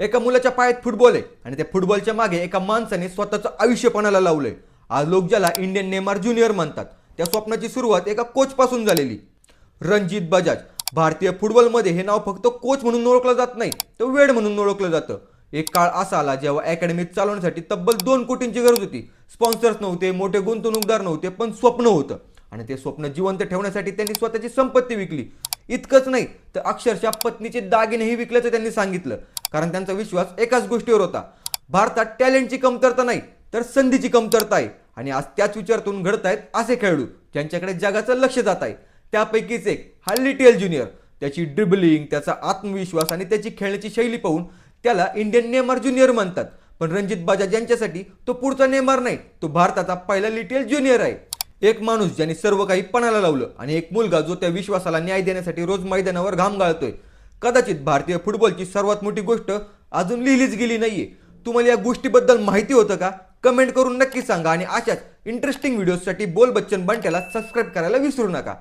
एका मुलाच्या पायात फुटबॉल आहे आणि त्या फुटबॉलच्या मागे एका माणसाने स्वतःचं आयुष्य पणाला लावलंय। आज लोक ज्याला इंडियन नेमार ज्युनियर म्हणतात, त्या स्वप्नाची सुरुवात एका कोच पासून झालेली। रणजित बजाज भारतीय फुटबॉलमध्ये हे नाव फक्त कोच म्हणून ओळखलं जात नाही, तर वेड म्हणून ओळखलं जातं। एक काळ असा आला जेव्हा अकॅडमी चालवण्यासाठी तब्बल 2 कोटींची गरज होती। स्पॉन्सर्स नव्हते, मोठे गुंतवणूकदार नव्हते, पण स्वप्न होतं आणि ते स्वप्न जिवंत ठेवण्यासाठी त्यांनी स्वतःची संपत्ती विकली। इतकंच नाही तर अक्षरशः पत्नीचे दागिनेही विकल्याचं त्यांनी सांगितलं, कारण त्यांचा विश्वास एकाच गोष्टीवर होता, भारतात टॅलेंटची कमतरता नाही तर संधीची कमतरता आहे। आणि आज त्याच विचारातून घडत आहेत असे खेळाडू ज्यांच्याकडे जगाचं लक्ष जात आहे। त्यापैकीच एक हा लिटिल ज्युनियर। त्याची ड्रिबलिंग, त्याचा आत्मविश्वास आणि त्याची खेळण्याची शैली पाहून त्याला इंडियन नेमार ज्युनियर म्हणतात। पण रणजित बजाज यांच्यासाठी तो पुढचा नेमार नाही, तो भारताचा पहिला लिटिल ज्युनियर आहे। एक माणूस ज्याने सर्व काही पणाला लावलं आणि एक मुलगा जो त्या विश्वासाला न्याय देण्यासाठी रोज मैदानावर घाम गाळतोय। कदाचित भारतीय फुटबॉलची सर्वात मोठी गोष्ट अजून लिहिलीच गेली नाहीये। तुम्हाला या गोष्टीबद्दल माहिती होतं का? कमेंट करून नक्की सांगा आणि अशाच इंटरेस्टिंग व्हिडिओसाठी बोल बच्चन बंट्याला सबस्क्राईब करायला विसरू नका।